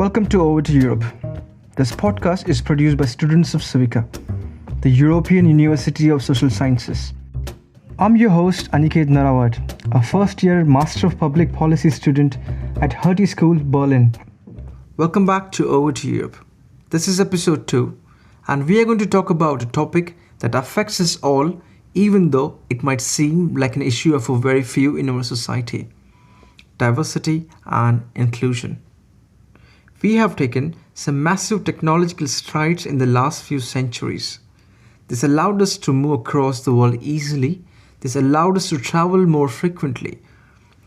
Welcome to Over to Europe. This podcast is produced by students of CIVICA, the European University of Social Sciences. I'm your host, Aniket Narawat, a first-year Master of Public Policy student at Hertie School, Berlin. Welcome back to Over to Europe. This is episode 2, and we are going to talk about a topic that affects us all, even though it might seem like an issue for very few in our society: diversity and inclusion. We have taken some massive technological strides in the last few centuries. This allowed us to move across the world easily. This allowed us to travel more frequently.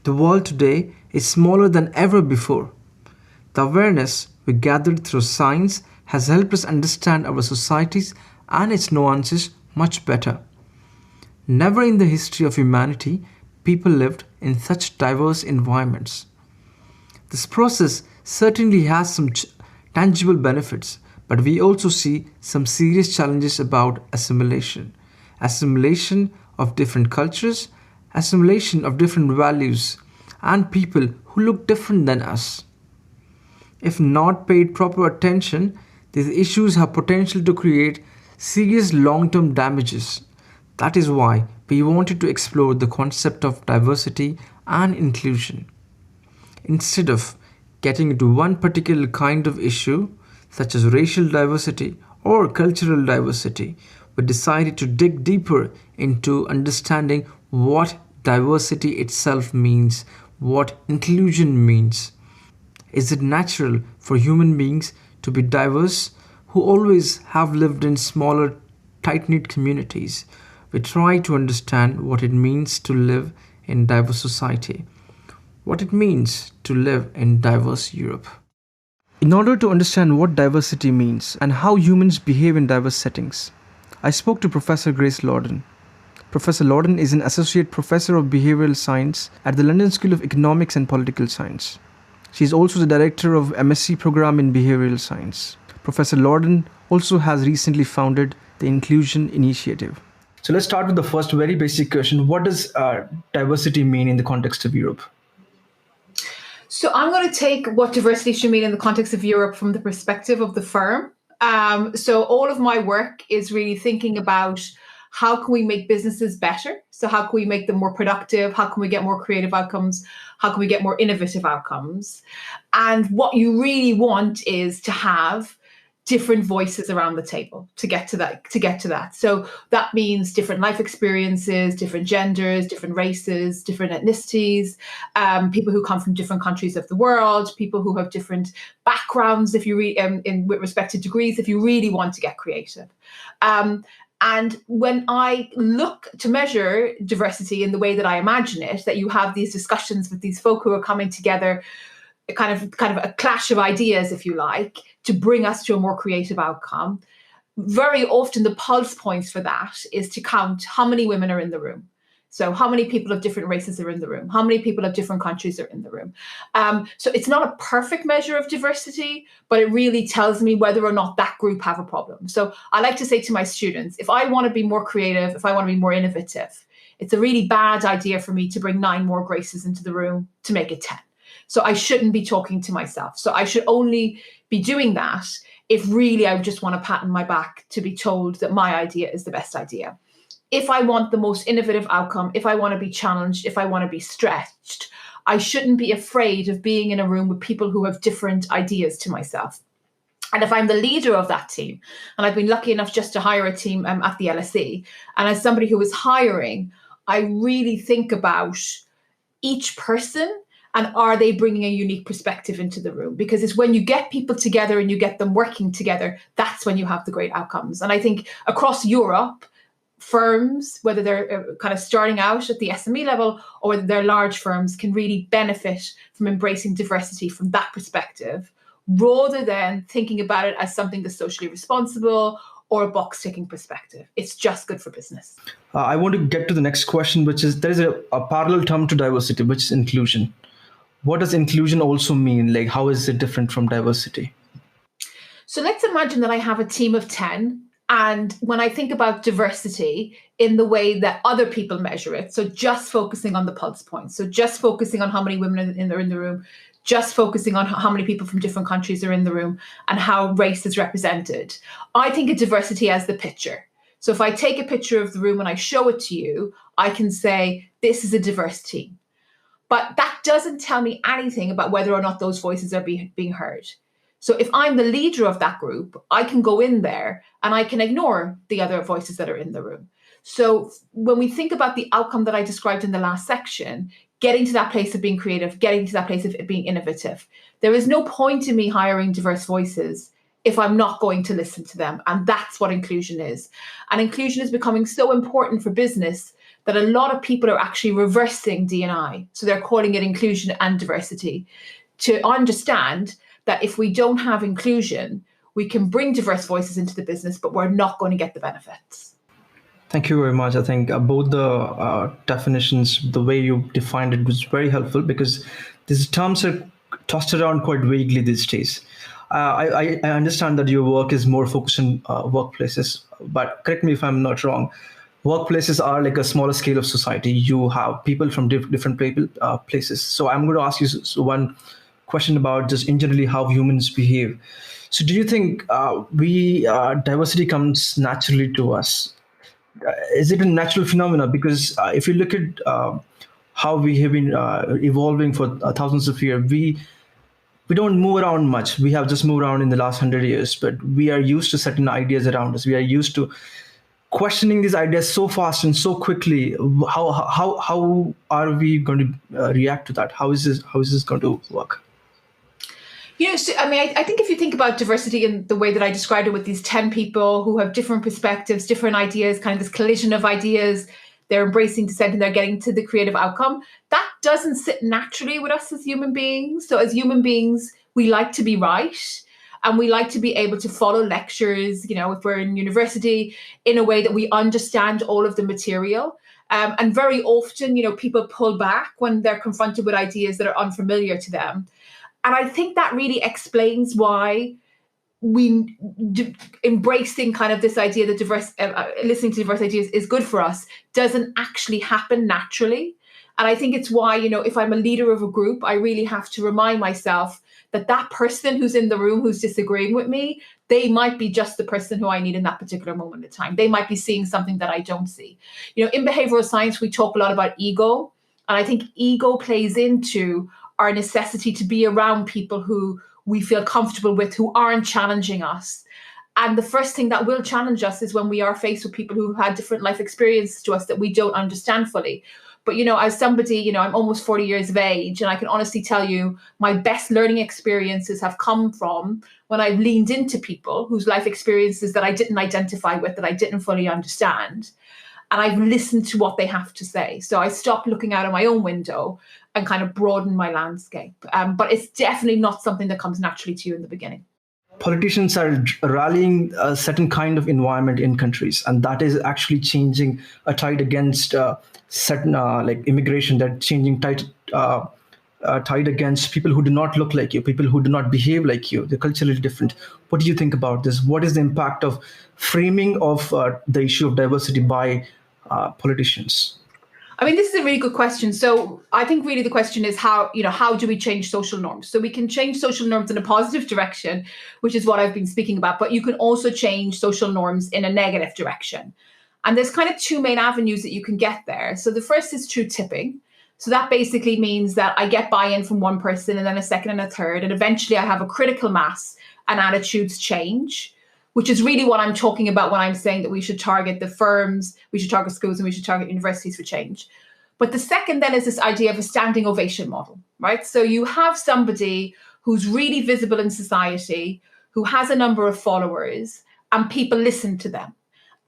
The world today is smaller than ever before. The awareness we gathered through science has helped us understand our societies and its nuances much better. Never in the history of humanity people lived in such diverse environments. This process certainly has some tangible benefits, but we also see some serious challenges about assimilation. Assimilation of different cultures, assimilation of different values, and people who look different than us. If not paid proper attention, these issues have potential to create serious long-term damages. That is why we wanted to explore the concept of diversity and inclusion. Instead of getting into one particular kind of issue, such as racial diversity or cultural diversity, we decided to dig deeper into understanding what diversity itself means, what inclusion means. Is it natural for human beings to be diverse who always have lived in smaller, tight-knit communities? We try to understand what it means to live in diverse society, what it means to live in diverse Europe. In order to understand what diversity means and how humans behave in diverse settings, I spoke to Professor Grace Lordan. Professor Lordan is an Associate Professor of Behavioural Science at the London School of Economics and Political Science. She is also the Director of MSc program in Behavioural Science. Professor Lordan also has recently founded the Inclusion Initiative. So let's start with the first very basic question. What does diversity mean in the context of Europe? So I'm going to take what diversity should mean in the context of Europe from the perspective of the firm. So all of my work is really thinking about how can we make businesses better? So how can we make them more productive? How can we get more creative outcomes? How can we get more innovative outcomes? And what you really want is to have different voices around the table to get to that. So that means different life experiences, different genders, different races, different ethnicities, people who come from different countries of the world, people who have different backgrounds, if you with respect to degrees, if you really want to get creative. And when I look to measure diversity in the way that I imagine it, that you have these discussions with these folk who are coming together, kind of a clash of ideas, if you like, to bring us to a more creative outcome. Very often the pulse points for that is to count how many women are in the room. So how many people of different races are in the room? How many people of different countries are in the room? So it's not a perfect measure of diversity, but it really tells me whether or not that group have a problem. So I like to say to my students, if I want to be more creative, if I want to be more innovative, it's a really bad idea for me to bring 9 more Graces into the room to make it 10. So I shouldn't be talking to myself. So I should only be doing that if really I just want to pat on my back to be told that my idea is the best idea. If I want the most innovative outcome, if I want to be challenged, if I want to be stretched, I shouldn't be afraid of being in a room with people who have different ideas to myself. And if I'm the leader of that team, and I've been lucky enough just to hire a team at the LSE, and as somebody who is hiring, I really think about each person and are they bringing a unique perspective into the room? Because it's when you get people together and you get them working together, that's when you have the great outcomes. And I think across Europe, firms, whether they're kind of starting out at the SME level or whether they're large firms, can really benefit from embracing diversity from that perspective, rather than thinking about it as something that's socially responsible or a box-ticking perspective. It's just good for business. I want to get to the next question, which is there is a parallel term to diversity, which is inclusion. What does inclusion also mean? Like, how is it different from diversity? So let's imagine that I have a team of 10 And when I think about diversity in the way that other people measure it, so just focusing on the pulse points, so just focusing on how many women are in the room, just focusing on how many people from different countries are in the room and how race is represented, I think of diversity as the picture. So if I take a picture of the room and I show it to you, I can say, this is a diverse team. But that doesn't tell me anything about whether or not those voices are being heard. So if I'm the leader of that group, I can go in there and I can ignore the other voices that are in the room. So when we think about the outcome that I described in the last section, getting to that place of being creative, getting to that place of being innovative, there is no point in me hiring diverse voices if I'm not going to listen to them. And that's what inclusion is. And inclusion is becoming so important for business that a lot of people are actually reversing D&I. So they're calling it inclusion and diversity, to understand that if we don't have inclusion, we can bring diverse voices into the business, but we're not going to get the benefits. Thank you very much. I think both the definitions, the way you defined it was very helpful, because these terms are tossed around quite vaguely these days. I understand that your work is more focused on workplaces, but correct me if I'm not wrong. Workplaces are like a smaller scale of society. You have people from different places. So I'm going to ask you one question about just in generally how humans behave. So do you think diversity comes naturally to us? Is it a natural phenomena? Because if you look at how we have been evolving for thousands of years, we don't move around much. We have just moved around in the last 100 years, but we are used to certain ideas around us. We are used to questioning these ideas so fast and so quickly. How are we going to react to that? How is this going to work? So, I think if you think about diversity in the way that I described it, with these 10 people who have different perspectives, different ideas, kind of this collision of ideas, they're embracing dissent and they're getting to the creative outcome, that doesn't sit naturally with us as human beings. So as human beings, we like to be right. And we like to be able to follow lectures, if we're in university, in a way that we understand all of the material. And very often, people pull back when they're confronted with ideas that are unfamiliar to them. And I think that really explains why embracing kind of this idea that listening to diverse ideas is good for us doesn't actually happen naturally. And I think it's why, if I'm a leader of a group, I really have to remind myself that person who's in the room who's disagreeing with me, they might be just the person who I need in that particular moment of time. They might be seeing something that I don't see. In behavioral science, we talk a lot about ego. And I think ego plays into our necessity to be around people who we feel comfortable with, who aren't challenging us. And the first thing that will challenge us is when we are faced with people who had different life experiences to us that we don't understand fully. But, as somebody, I'm almost 40 years of age, and I can honestly tell you my best learning experiences have come from when I've leaned into people whose life experiences that I didn't identify with, that I didn't fully understand. And I've listened to what they have to say. So I stopped looking out of my own window and kind of broaden my landscape. But it's definitely not something that comes naturally to you in the beginning. Politicians are rallying a certain kind of environment in countries, and that is actually changing a tide against certain like immigration. That changing tide against people who do not look like you, people who do not behave like you. They're culturally different. What do you think about this? What is the impact of framing of the issue of diversity by politicians? This is a really good question. So I think really the question is how do we change social norms? So we can change social norms in a positive direction, which is what I've been speaking about, but you can also change social norms in a negative direction. And there's kind of two main avenues that you can get there. So the first is through tipping. So that basically means that I get buy-in from one person and then a second and a third, and eventually I have a critical mass and attitudes change, which is really what I'm talking about when I'm saying that we should target the firms, we should target schools, and we should target universities for change. But the second then is this idea of a standing ovation model, right? So you have somebody who's really visible in society, who has a number of followers, and people listen to them.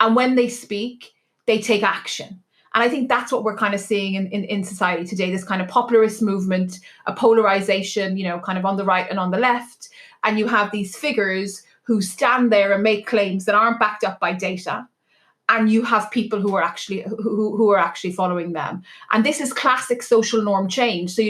And when they speak, they take action. And I think that's what we're kind of seeing in society today, this kind of popularist movement, a polarization, kind of on the right and on the left. And you have these figures who stand there and make claims that aren't backed up by data. And you have people who are actually following them. And this is classic social norm change. So,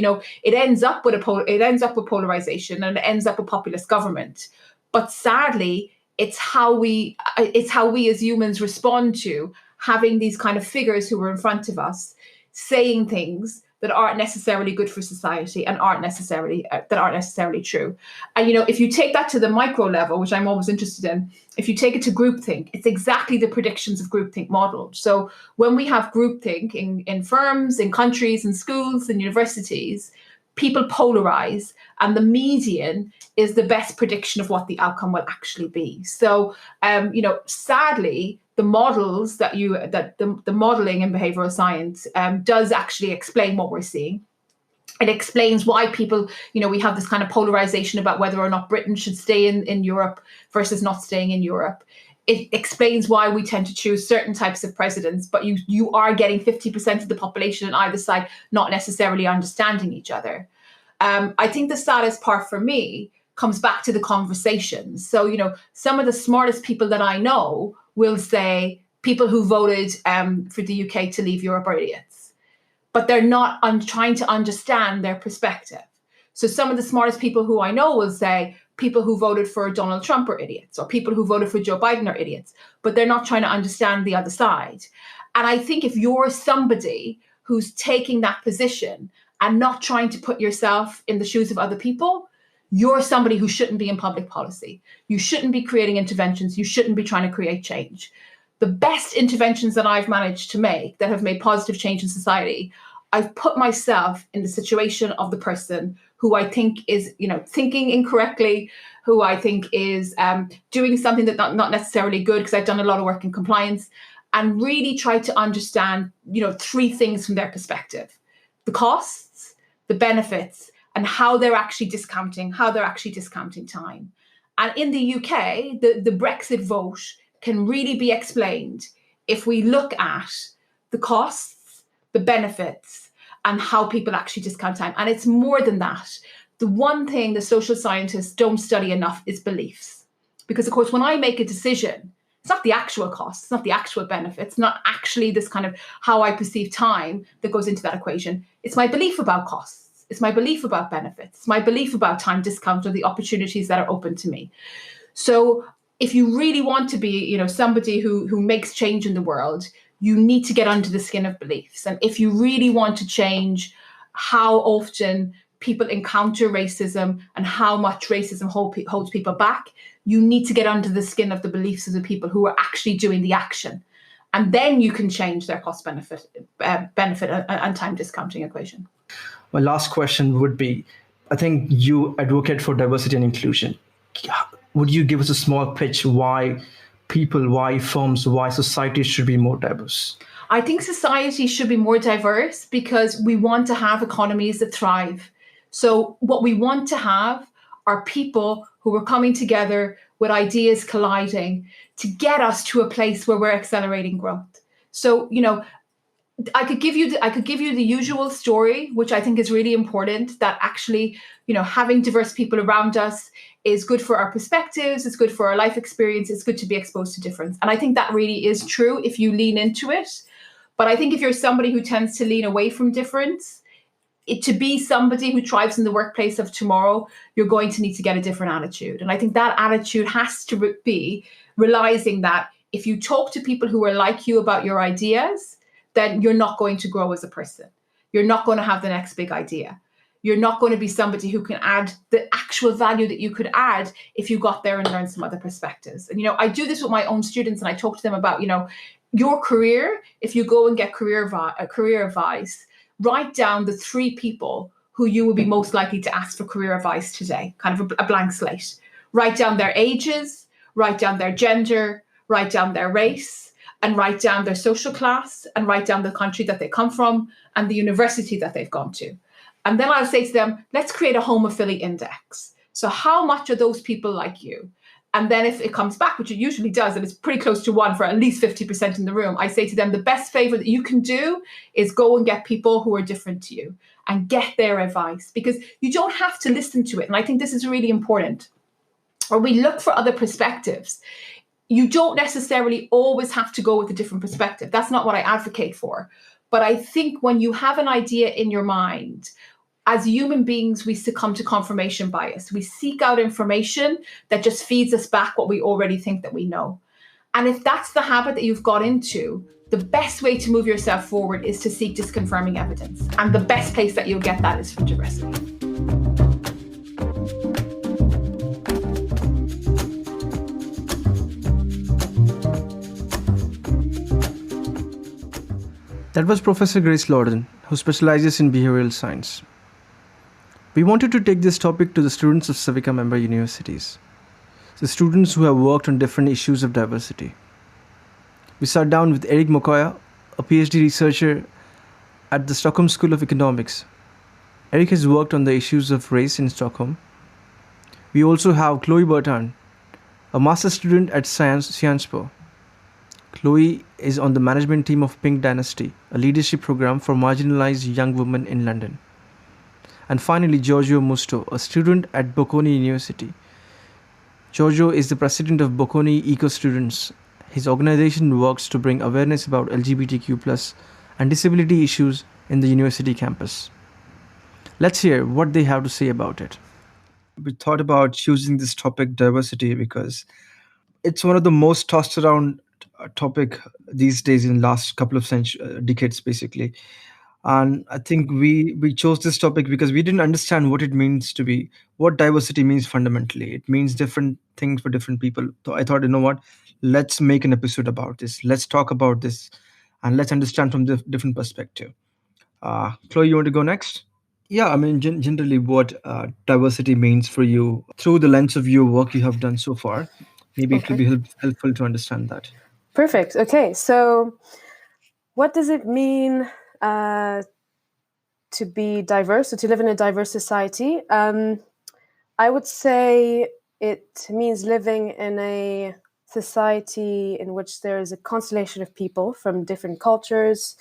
it ends up with polarization, and it ends up with populist government. But sadly, it's how we as humans respond to having these kind of figures who are in front of us saying things that aren't necessarily good for society and aren't necessarily true. And if you take that to the micro level, which I'm always interested in, if you take it to groupthink, it's exactly the predictions of groupthink modeled. So when we have groupthink in firms, in countries, in schools, in universities, people polarize, and the median is the best prediction of what the outcome will actually be. So, sadly, the models the modeling in behavioral science does actually explain what we're seeing. It explains why people, we have this kind of polarization about whether or not Britain should stay in Europe versus not staying in Europe. It explains why we tend to choose certain types of presidents, but you are getting 50% of the population on either side not necessarily understanding each other. I think the saddest part for me comes back to the conversations. So, some of the smartest people that I know will say people who voted for the UK to leave Europe are idiots, but they're not trying to understand their perspective. So some of the smartest people who I know will say people who voted for Donald Trump are idiots, or people who voted for Joe Biden are idiots, but they're not trying to understand the other side. And I think if you're somebody who's taking that position and not trying to put yourself in the shoes of other people, you're somebody who shouldn't be in public policy. You shouldn't be creating interventions. You shouldn't be trying to create change. The best interventions that I've managed to make that have made positive change in society, I've put myself in the situation of the person who I think is, thinking incorrectly, who I think is doing something that's not necessarily good, because I've done a lot of work in compliance, and really try to understand, three things from their perspective: the costs, the benefits, and how they're actually discounting time. And in the UK, the Brexit vote can really be explained if we look at the costs, the benefits, and how people actually discount time. And it's more than that. The one thing the social scientists don't study enough is beliefs. Because, of course, when I make a decision, it's not the actual cost, it's not the actual benefit, it's not actually this kind of how I perceive time that goes into that equation. It's my belief about costs, it's my belief about benefits, it's my belief about time discount or the opportunities that are open to me. So if you really want to be, somebody who makes change in the world, you need to get under the skin of beliefs. And if you really want to change how often people encounter racism and how much racism holds people back, you need to get under the skin of the beliefs of the people who are actually doing the action. And then you can change their cost benefit and time discounting equation. My last question would be, I think you advocate for diversity and inclusion. Would you give us a small pitch why people, why firms, why society should be more diverse? I think society should be more diverse because we want to have economies that thrive. So what we want to have are people who are coming together with ideas colliding to get us to a place where we're accelerating growth. So, I could give you the usual story, which I think is really important, that actually, having diverse people around us is good for our perspectives, it's good for our life experience, it's good to be exposed to difference. And I think that really is true if you lean into it. But I think if you're somebody who tends to lean away from difference, to be somebody who thrives in the workplace of tomorrow, you're going to need to get a different attitude. And I think that attitude has to be realizing that if you talk to people who are like you about your ideas, then you're not going to grow as a person. You're not going to have the next big idea. You're not going to be somebody who can add the actual value that you could add if you got there and learned some other perspectives. And, I do this with my own students, and I talk to them about, your career. If you go and get career advice, write down the 3 people who you would be most likely to ask for career advice today, kind of a blank slate. Write down their ages, write down their gender, write down their race, and write down their social class, and write down the country that they come from and the university that they've gone to. And then I'll say to them, let's create a homophily index. So how much are those people like you? And then if it comes back, which it usually does, and it's pretty close to 1 for at least 50% in the room, I say to them, the best favor that you can do is go and get people who are different to you and get their advice, because you don't have to listen to it. And I think this is really important. Or we look for other perspectives. You don't necessarily always have to go with a different perspective. That's not what I advocate for. But I think when you have an idea in your mind, as human beings, we succumb to confirmation bias. We seek out information that just feeds us back what we already think that we know. And if that's the habit that you've got into, the best way to move yourself forward is to seek disconfirming evidence. And the best place that you'll get that is from diversity. That was Professor Grace Lordan, who specializes in behavioral science. We wanted to take this topic to the students of CIVICA member universities, the students who have worked on different issues of diversity. We sat down with Erick Mokaya, a PhD researcher at the Stockholm School of Economics. Erick has worked on the issues of race in Stockholm. We also have Chloé Bertrand, a master's student at Sciences Po. Chloé is on the management team of Pink Dynasty, a leadership program for marginalized young women in London. And finally, Giorgio Musto, a student at Bocconi University. Giorgio is the president of Bocconi Eco Students. His organization works to bring awareness about LGBTQ+ and disability issues in the university campus. Let's hear what they have to say about it. We thought about choosing this topic, diversity, because it's one of the most tossed around topic these days in the last couple of decades, basically. And I think we chose this topic because we didn't understand what diversity means fundamentally. It means different things for different people. So I thought, you know what, let's make an episode about this. Let's talk about this and let's understand from the different perspective. Chloé, you want to go next? Yeah, I mean, generally what diversity means for you through the lens of your work you have done so far. Maybe it will be helpful to understand that. Perfect. Okay, so what does it mean to be diverse, or to live in a diverse society? I would say it means living in a society in which there is a constellation of people from different cultures,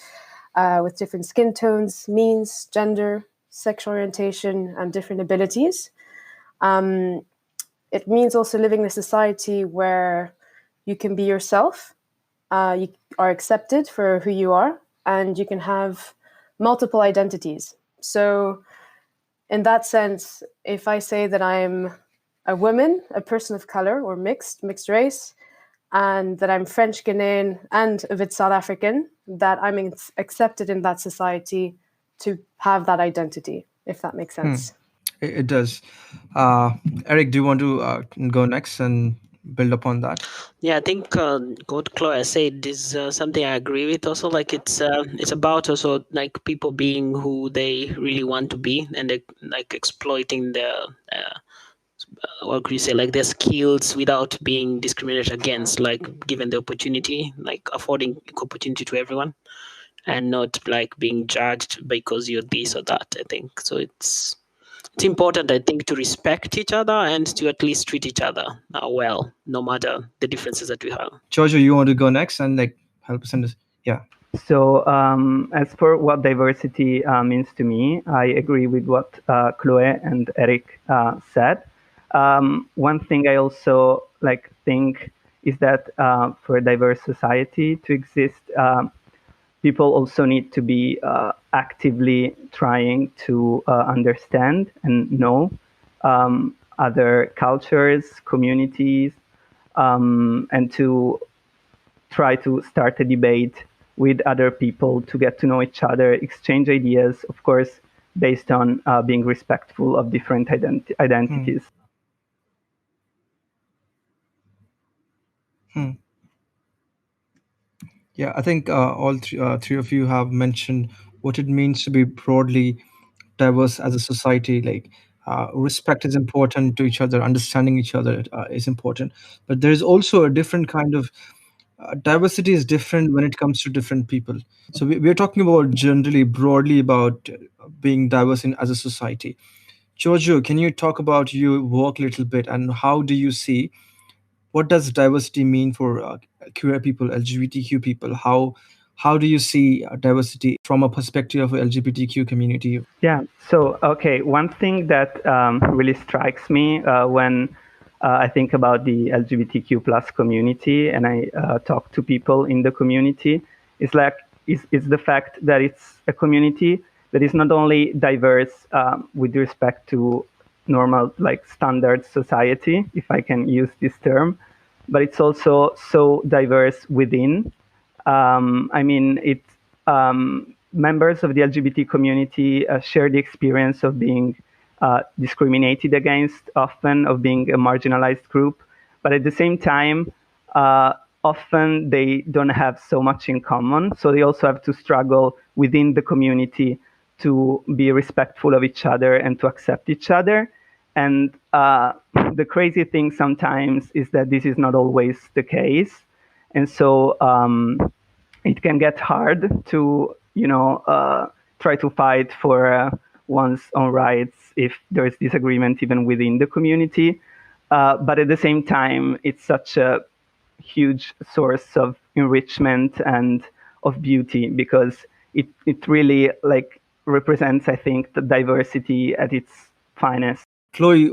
with different skin tones, means, gender, sexual orientation, and different abilities. It means also living in a society where you can be yourself, you are accepted for who you are, and you can have multiple identities. So in that sense, if I say that I'm a woman, a person of color, or mixed race, and that I'm French Ghanaian and a bit South African, that I'm accepted in that society to have that identity, if that makes sense. It does. Erick, do you want to go next and build upon that? Yeah, I think what Chloé said is something I agree with. Also, like it's about also like people being who they really want to be, and like exploiting their what could you say, like their skills without being discriminated against, like given the opportunity, like affording equal opportunity to everyone, and not like being judged because you're this or that. I think so. It's important, I think, to respect each other and to at least treat each other well, no matter the differences that we have. Giorgio, you want to go next and like help us understand? Yeah. So as for what diversity means to me, I agree with what Chloé and Erick said. One thing I also think is that for a diverse society to exist, people also need to be actively trying to understand and know other cultures, communities, and to try to start a debate with other people to get to know each other, exchange ideas, of course, based on being respectful of different identities. Yeah, I think all three of you have mentioned what it means to be broadly diverse as a society. Like respect is important to each other, understanding each other is important. But there is also a different kind of diversity is different when it comes to different people. So we are talking about generally broadly about being diverse as a society. Giorgio, can you talk about your work a little bit and how do you see what does diversity mean for queer people, LGBTQ people? How do you see diversity from a perspective of the LGBTQ community? Yeah. So okay, one thing that really strikes me when I think about the LGBTQ plus community and I talk to people in the community is the fact that it's a community that is not only diverse with respect to normal, like standard society, if I can use this term, but it's also so diverse within. I mean, members of the LGBT community share the experience of being discriminated against, often of being a marginalized group, but at the same time, often they don't have so much in common. So they also have to struggle within the community to be respectful of each other and to accept each other. And the crazy thing sometimes is that this is not always the case. And so it can get hard to, try to fight for one's own rights if there is disagreement even within the community. But at the same time, it's such a huge source of enrichment and of beauty, because it really represents, I think, the diversity at its finest. Chloe,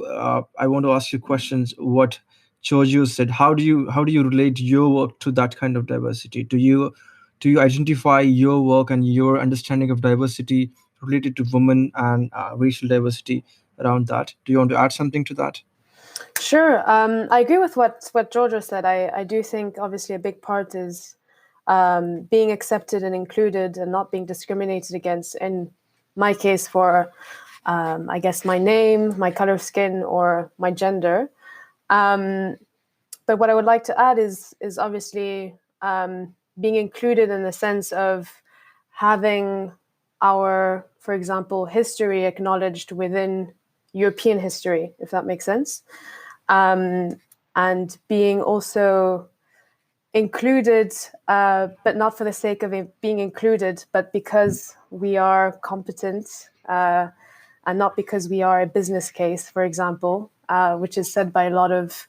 I want to ask you questions. What Giorgio said. How do you relate your work to that kind of diversity? Do you identify your work and your understanding of diversity related to women and racial diversity around that? Do you want to add something to that? Sure. I agree with what Giorgio said. I do think obviously a big part is being accepted and included and not being discriminated against. In my case, for I guess my name, my color of skin, or my gender. But what I would like to add is obviously being included in the sense of having our, for example, history acknowledged within European history, if that makes sense. And being also included, but not for the sake of being included, but because we are competent and not because we are a business case, for example, which is said by a lot of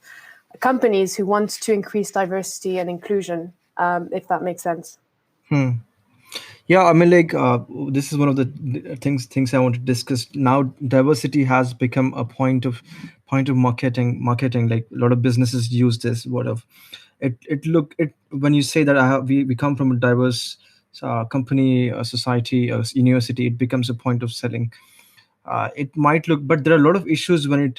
companies who want to increase diversity and inclusion, if that makes sense. Yeah, I mean, this is one of the things I want to discuss now. Diversity has become a point of marketing. Like a lot of businesses use this word of it. When you say that we come from a diverse company, a society, a university, it becomes a point of selling. It might look, but there are a lot of issues when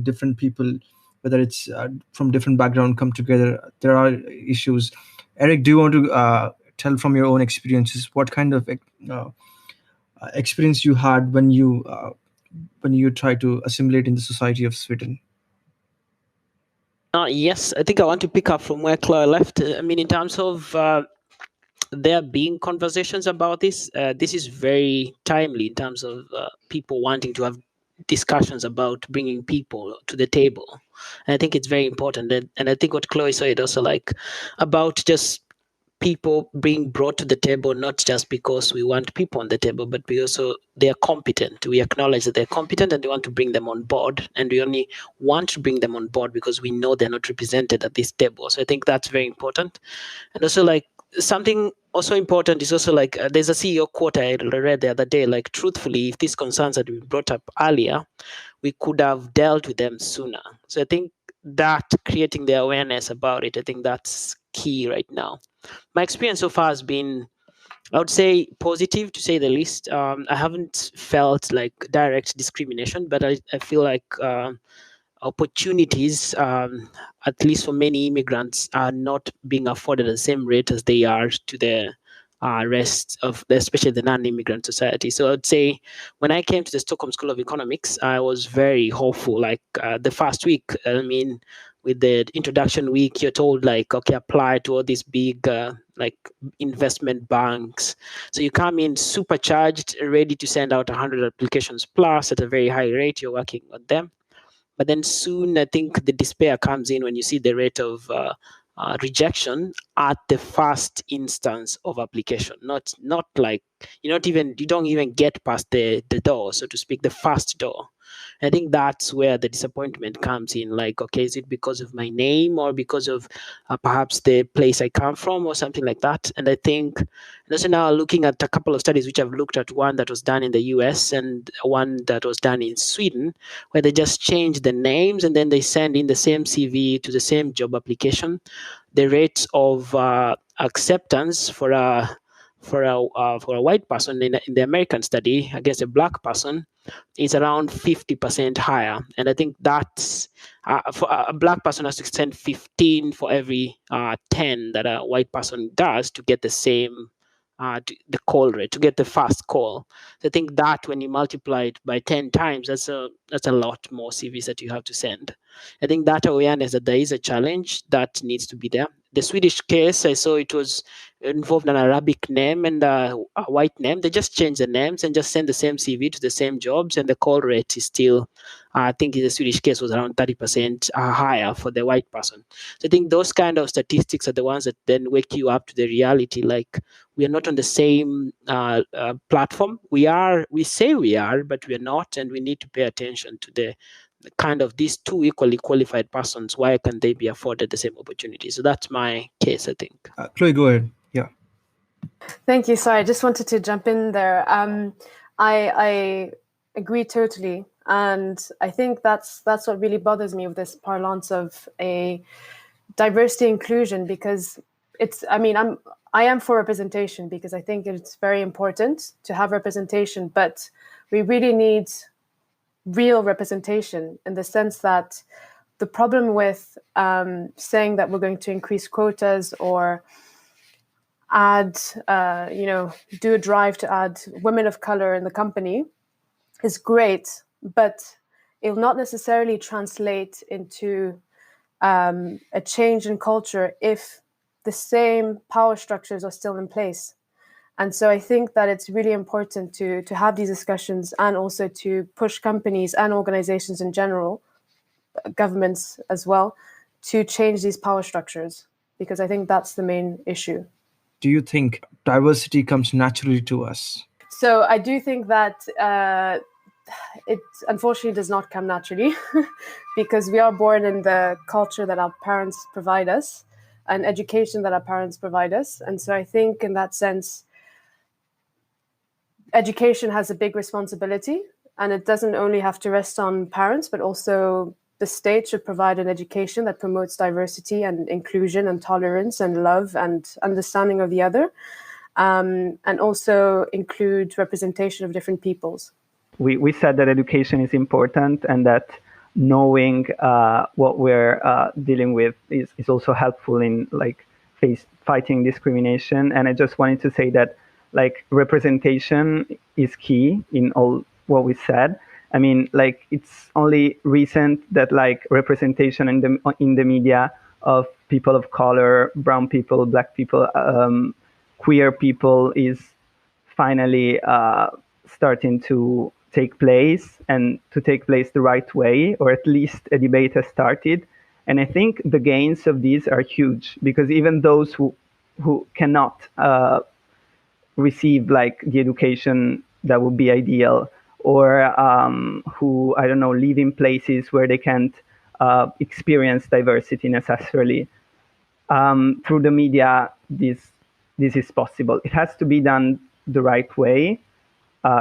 different people, whether it's from different background, come together. There are issues. Erick, do you want to tell from your own experiences what kind of experience you had when you try to assimilate in the society of Sweden? Yes, I think I want to pick up from where Chloe left. I mean, in terms of there being conversations about this, this is very timely in terms of people wanting to have discussions about bringing people to the table. And I think it's very important. And I think what Chloe said also, like, about just people being brought to the table, not just because we want people on the table, but because they are competent. We acknowledge that they're competent and we want to bring them on board. And we only want to bring them on board because we know they're not represented at this table. So I think that's very important. And also, like, something also important is also like there's a CEO quote I read the other day, like, truthfully, if these concerns had been brought up earlier, we could have dealt with them sooner. So I think that creating the awareness about it, I think that's key right now. My experience so far has been, I would say, positive, to say the least. I haven't felt like direct discrimination, but I feel like opportunities, at least for many immigrants, are not being afforded at the same rate as they are to the rest of, especially the non-immigrant society. So I'd say when I came to the Stockholm School of Economics, I was very hopeful. Like the first week, I mean, with the introduction week, you're told like, okay, apply to all these big like investment banks. So you come in supercharged, ready to send out 100 applications plus at a very high rate. You're working on them. But then soon, I think the despair comes in when you see the rate of rejection at the first instance of application. Not like you don't even get past the door, so to speak, the first door. I think that's where the disappointment comes in. Like, okay, is it because of my name or because of perhaps the place I come from or something like that? And I think, and also now looking at a couple of studies which I've looked at, one that was done in the US and one that was done in Sweden, where they just change the names and then they send in the same CV to the same job application. The rates of acceptance for for a white person in the American study against a black person is around 50% higher. And I think that's for a black person has to spend 15 for every 10 that a white person does to get the same the call rate, to get the fast call. So I think that when you multiply it by 10 times, that's a lot more CVs that you have to send. I think that awareness that there is a challenge that needs to be there. The Swedish case, I saw it was involved an Arabic name and a white name. They just change the names and just send the same CV to the same jobs, and the call rate is still, I think the Swedish case was around 30% higher for the white person. So I think those kind of statistics are the ones that then wake you up to the reality. Like, we are not on the same platform. We say we are, but we are not, and we need to pay attention to the kind of these two equally qualified persons. Why can they be afforded the same opportunity? So that's my case, I think. Chloé, go ahead. Yeah. Thank you. Sorry, I just wanted to jump in there. I agree totally, and I think that's what really bothers me with this parlance of a diversity inclusion, because I am for representation, because I think it's very important to have representation, but we really need real representation, in the sense that the problem with saying that we're going to increase quotas or do a drive to add women of color in the company is great, but it will not necessarily translate into a change in culture if the same power structures are still in place. And so I think that it's really important to have these discussions, and also to push companies and organizations in general, governments as well, to change these power structures, because I think that's the main issue. Do you think diversity comes naturally to us? So I do think that it unfortunately does not come naturally, because we are born in the culture that our parents provide us, and education that our parents provide us. And so I think in that sense, education has a big responsibility, and it doesn't only have to rest on parents, but also the state should provide an education that promotes diversity and inclusion and tolerance and love and understanding of the other, and also include representation of different peoples. We said that education is important, and that knowing what we're dealing with is also helpful in fighting discrimination. And I just wanted to say that representation is key in all what we said. I mean, it's only recent that representation in the media of people of color, brown people, black people, queer people is finally starting to take place, and to take place the right way, or at least a debate has started. And I think the gains of these are huge, because even those who cannot receive the education that would be ideal, or who, I don't know, live in places where they can't experience diversity necessarily, through the media, this is possible. It has to be done the right way,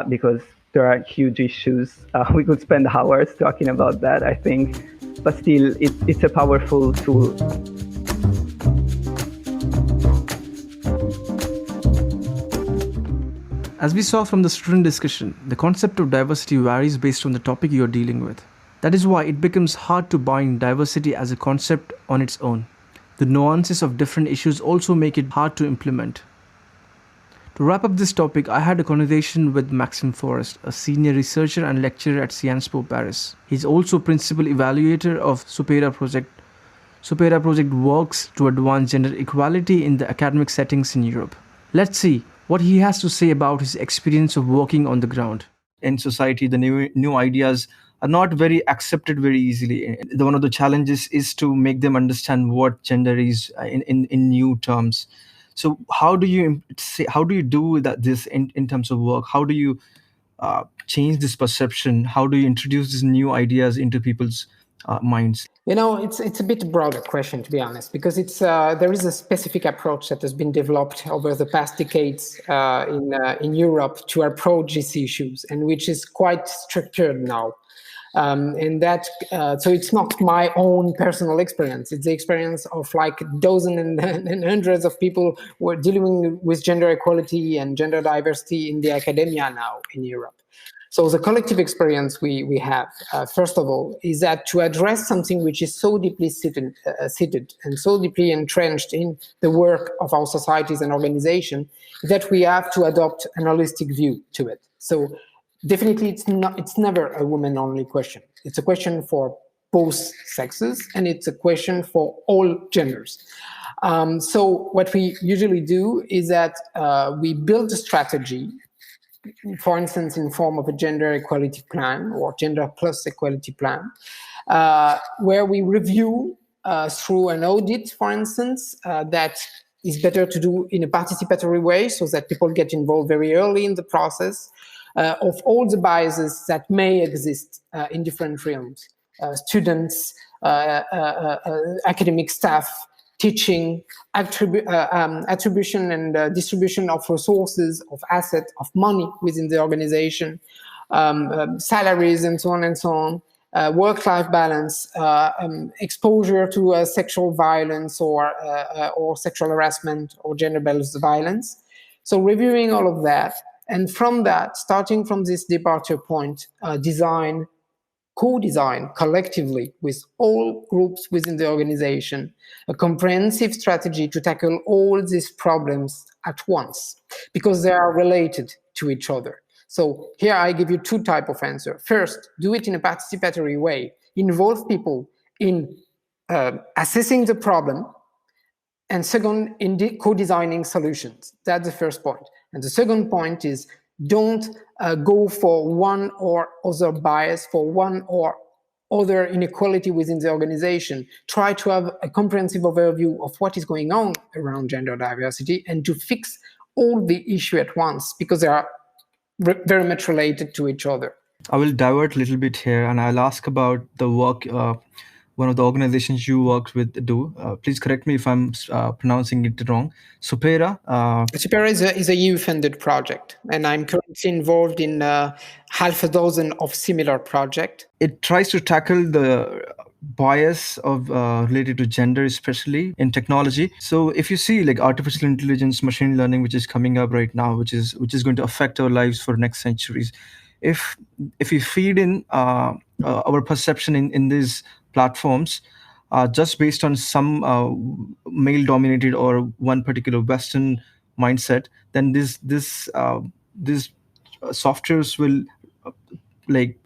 because there are huge issues. We could spend hours talking about that, I think, but still, it's a powerful tool. As we saw from the student discussion, the concept of diversity varies based on the topic you're dealing with. That is why it becomes hard to bind diversity as a concept on its own. The nuances of different issues also make it hard to implement. To wrap up this topic, I had a conversation with Maxime Forest, a senior researcher and lecturer at Sciences Po Paris. He's also principal evaluator of Supera Project. Supera Project works to advance gender equality in the academic settings in Europe. Let's see what he has to say about his experience of working on the ground. In society, the new ideas are not very accepted very easily. One of the challenges is to make them understand what gender is in new terms. So how do you do that this in terms of work? How do you change this perception? How do you introduce these new ideas into people's minds? It's a bit broader question, to be honest, because it's there is a specific approach that has been developed over the past decades in Europe to approach these issues, and which is quite structured now. And that so it's not my own personal experience. It's the experience of like dozens and hundreds of people who are dealing with gender equality and gender diversity in the academia now in Europe. So the collective experience we have, first of all, is that to address something which is so deeply seated and so deeply entrenched in the work of our societies and organizations, that we have to adopt an holistic view to it. So definitely, it's never a woman-only question. It's a question for both sexes, and it's a question for all genders. So what we usually do is that we build a strategy, for instance, in form of a gender equality plan or gender plus equality plan, where we review through an audit, for instance, that is better to do in a participatory way so that people get involved very early in the process, of all the biases that may exist in different realms, students, academic staff, teaching, attribution and distribution of resources, of assets, of money within the organization, salaries, and so on, work-life balance, exposure to sexual violence or sexual harassment or gender-based violence. So reviewing all of that, and from that, starting from this departure point, co-design collectively with all groups within the organization, a comprehensive strategy to tackle all these problems at once, because they are related to each other. So here I give you two types of answer. First, do it in a participatory way. Involve people in assessing the problem. And second, in co-designing solutions. That's the first point. And the second point is, don't go for one or other bias, for one or other inequality within the organization. Try to have a comprehensive overview of what is going on around gender diversity and to fix all the issue at once, because they are very much related to each other. I will divert a little bit here, and I'll ask about the work one of the organizations you worked with do. Please correct me if I'm pronouncing it wrong. Supera. Supera is a EU-funded project, and I'm currently involved in half a dozen of similar projects. It tries to tackle the bias of related to gender, especially in technology. So if you see like artificial intelligence, machine learning, which is coming up right now, which is going to affect our lives for next centuries, if we feed in our perception in these platforms just based on some male-dominated or one particular Western mindset, then these softwares will like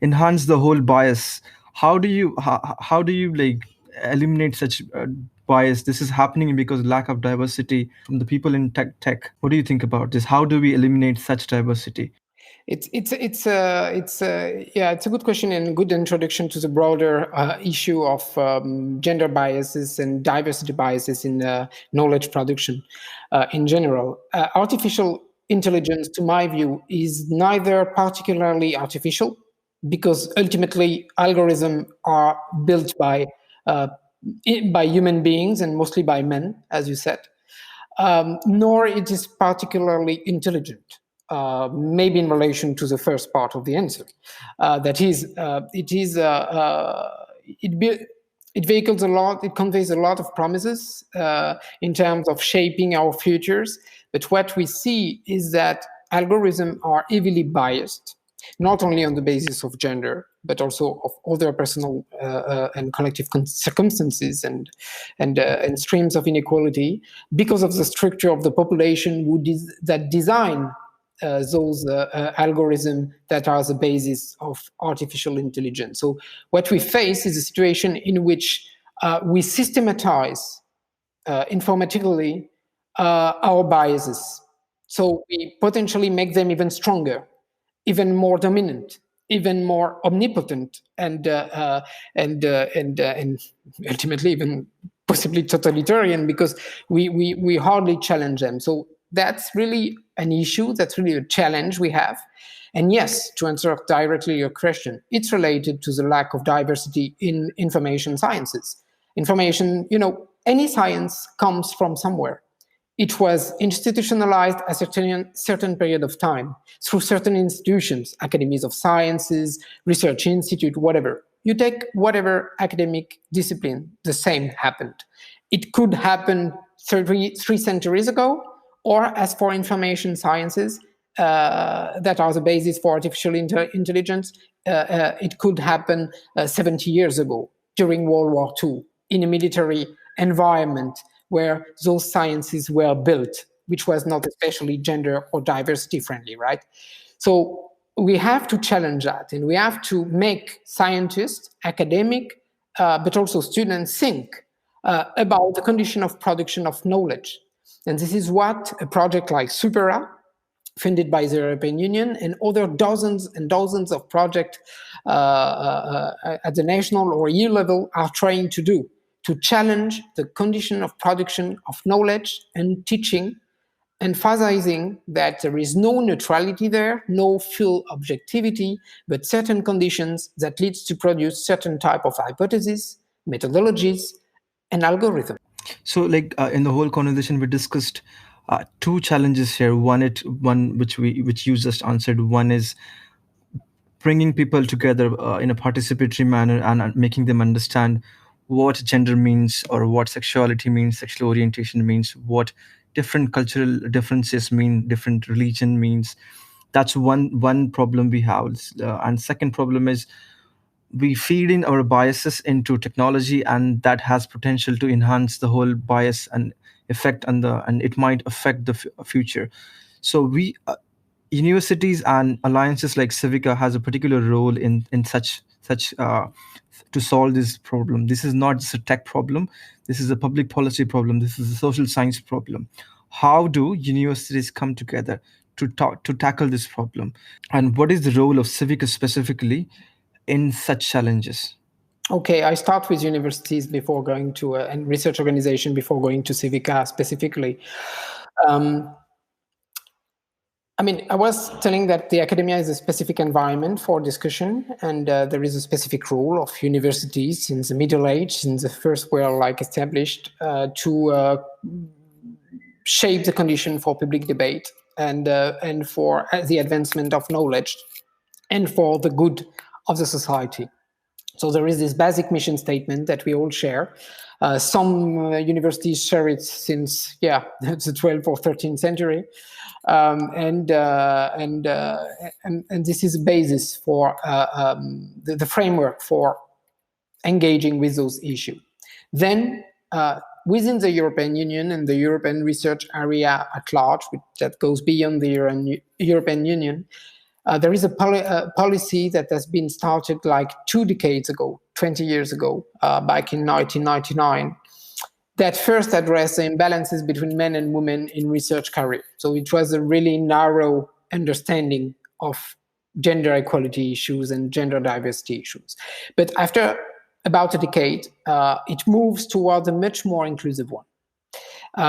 enhance the whole bias. How do you like eliminate such bias? This is happening because lack of diversity from the people in tech. What do you think about this? How do we eliminate such diversity? It's a good question and a good introduction to the broader issue of gender biases and diversity biases in knowledge production in general. Artificial intelligence, to my view, is neither particularly artificial, because ultimately algorithms are built by human beings and mostly by men, as you said, nor it is particularly intelligent. Maybe in relation to the first part of the answer, that is, it vehicles a lot, it conveys a lot of promises in terms of shaping our futures. But what we see is that algorithms are heavily biased, not only on the basis of gender, but also of other personal and collective circumstances and streams of inequality, because of the structure of the population that design those algorithms that are the basis of artificial intelligence. So what we face is a situation in which we systematize informatically our biases. So we potentially make them even stronger, even more dominant, even more omnipotent, and ultimately even possibly totalitarian, because we hardly challenge them. So That's really an issue. That's really a challenge we have. And yes, to answer directly your question, it's related to the lack of diversity in information sciences. Information, any science comes from somewhere. It was institutionalized at a certain period of time through certain institutions, academies of sciences, research institute, whatever. You take whatever academic discipline, the same happened. It could happen three centuries ago, or as for information sciences, that are the basis for artificial intelligence, it could happen 70 years ago during World War II in a military environment where those sciences were built, which was not especially gender or diversity friendly, right? So we have to challenge that, and we have to make scientists, academic, but also students think about the condition of production of knowledge. And this is what a project like SUPERA, funded by the European Union, and other dozens and dozens of projects at the national or EU level are trying to do, to challenge the condition of production of knowledge and teaching, emphasizing that there is no neutrality there, no full objectivity, but certain conditions that leads to produce certain type of hypotheses, methodologies, and algorithms. So, in the whole conversation, we discussed two challenges here. One which you just answered. One is bringing people together in a participatory manner and making them understand what gender means, or what sexuality means, sexual orientation means, what different cultural differences mean, different religion means. That's one problem we have. And second problem is we feed in our biases into technology, and that has potential to enhance the whole bias and effect and it might affect the future. So we universities and alliances like CIVICA has a particular role in such to solve this problem. This is not just a tech problem. This is a public policy problem. This is a social science problem. How do universities come together to tackle this problem? And what is the role of CIVICA specifically in such challenges? Okay, I start with universities before going to and research organization before going to CIVICA specifically. I was telling that the academia is a specific environment for discussion, and there is a specific role of universities since the Middle Age, since the first were established to shape the condition for public debate and for the advancement of knowledge and for the good of the society. So there is this basic mission statement that we all share. Some universities share it since the 12th or 13th century. And this is a basis for the framework for engaging with those issues. Then within the European Union and the European research area at large, that goes beyond the European Union, there is a policy that has been started 2 decades ago, 20 years ago, back in 1999, that first addressed the imbalances between men and women in research career. So it was a really narrow understanding of gender equality issues and gender diversity issues. But after about a decade, it moves towards a much more inclusive one.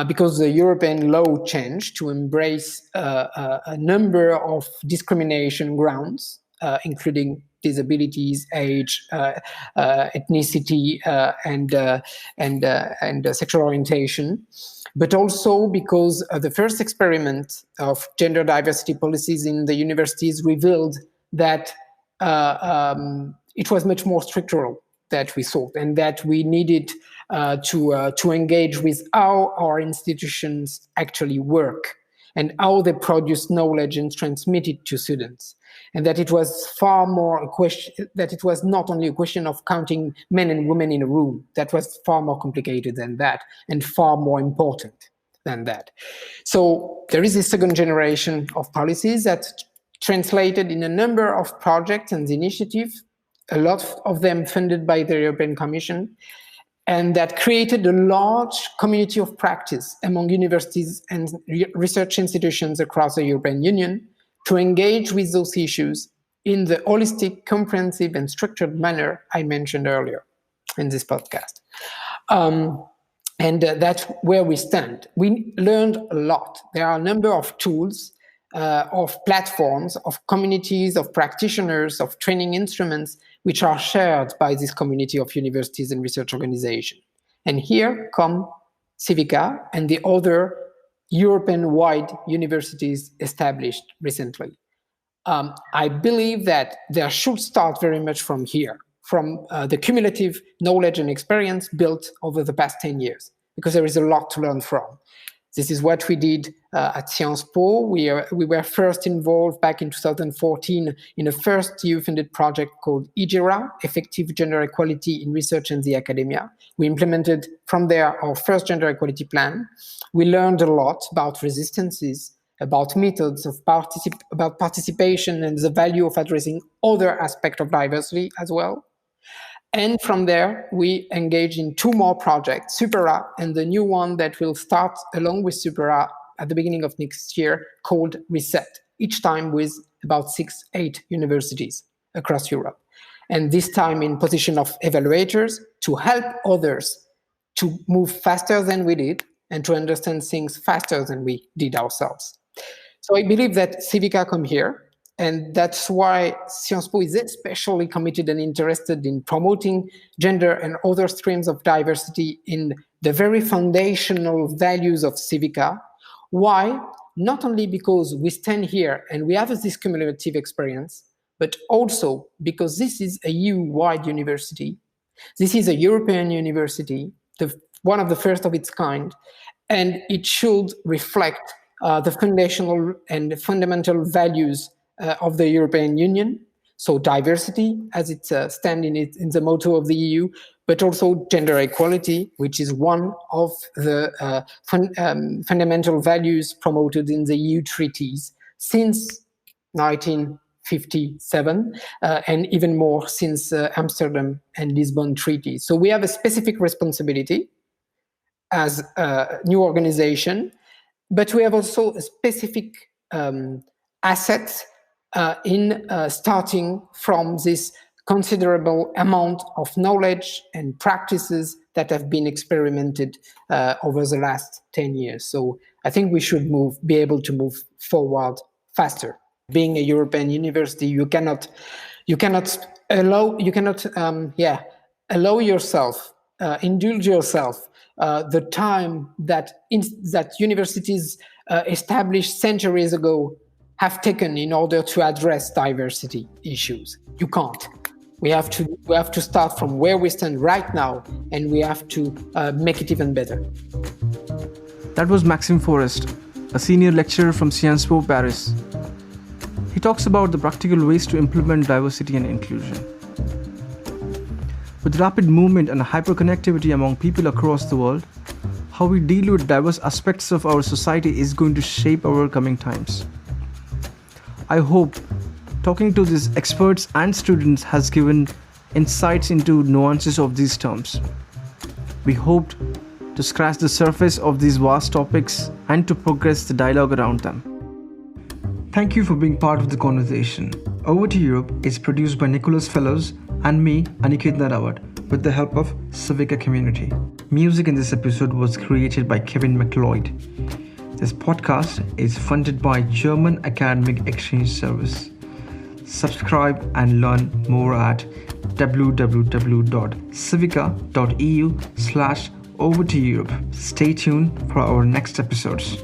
Because the European law changed to embrace a number of discrimination grounds, including disabilities, age, ethnicity, and sexual orientation, but also because the first experiment of gender diversity policies in the universities revealed that it was much more structural that we thought, and that we needed to engage with how our institutions actually work and how they produce knowledge and transmit it to students. And that it was far more a question, that it was not only a question of counting men and women in a room, that was far more complicated than that and far more important than that. So there is a second generation of policies that translated in a number of projects and initiatives, a lot of them funded by the European Commission, and that created a large community of practice among universities and research institutions across the European Union to engage with those issues in the holistic, comprehensive, and structured manner I mentioned earlier in this podcast. And that's where we stand. We learned a lot. There are a number of tools, of platforms, of communities, of practitioners, of training instruments, which are shared by this community of universities and research organizations. And here come CIVICA and the other European-wide universities established recently. I believe that there should start very much from here, from the cumulative knowledge and experience built over the past 10 years, because there is a lot to learn from. This is what we did at Sciences Po. We were first involved back in 2014 in a first EU-funded project called EGERA, Effective Gender Equality in Research and the Academia. We implemented from there our first gender equality plan. We learned a lot about resistances, about methods, about participation and the value of addressing other aspects of diversity as well. And from there, we engage in 2 more projects, SUPERA and the new one that will start along with SUPERA at the beginning of next year, called RESET, each time with about 6-8 universities across Europe. And this time in position of evaluators to help others to move faster than we did and to understand things faster than we did ourselves. So I believe that CIVICA come here. And that's why Sciences Po is especially committed and interested in promoting gender and other streams of diversity in the very foundational values of CIVICA. Why? Not only because we stand here and we have this cumulative experience, but also because this is a EU-wide university. This is a European university, one of the first of its kind, and it should reflect the foundational and fundamental values of the European Union, so diversity as it stands in the motto of the EU, but also gender equality, which is one of the fundamental values promoted in the EU treaties since 1957, and even more since Amsterdam and Lisbon treaties. So we have a specific responsibility as a new organization, but we have also a specific asset in starting from this considerable amount of knowledge and practices that have been experimented over the last 10 years. So I think we should be able to move forward faster. Being a European university, you cannot allow yourself, indulge yourself the time that universities established centuries ago have taken in order to address diversity issues. You can't. We have to start from where we stand right now, and we have to make it even better. That was Maxime Forest, a senior lecturer from Sciences Po Paris. He talks about the practical ways to implement diversity and inclusion. With rapid movement and hyperconnectivity among people across the world, how we deal with diverse aspects of our society is going to shape our coming times. I hope talking to these experts and students has given insights into nuances of these terms. We hoped to scratch the surface of these vast topics and to progress the dialogue around them. Thank you for being part of the conversation. Over to Europe is produced by Nicholas Fellows and me, Aniket Narawat, with the help of CIVICA community. Music in this episode was created by Kevin MacLeod. This podcast is funded by German Academic Exchange Service. Subscribe and learn more at www.civica.eu/over to Europe. Stay tuned for our next episodes.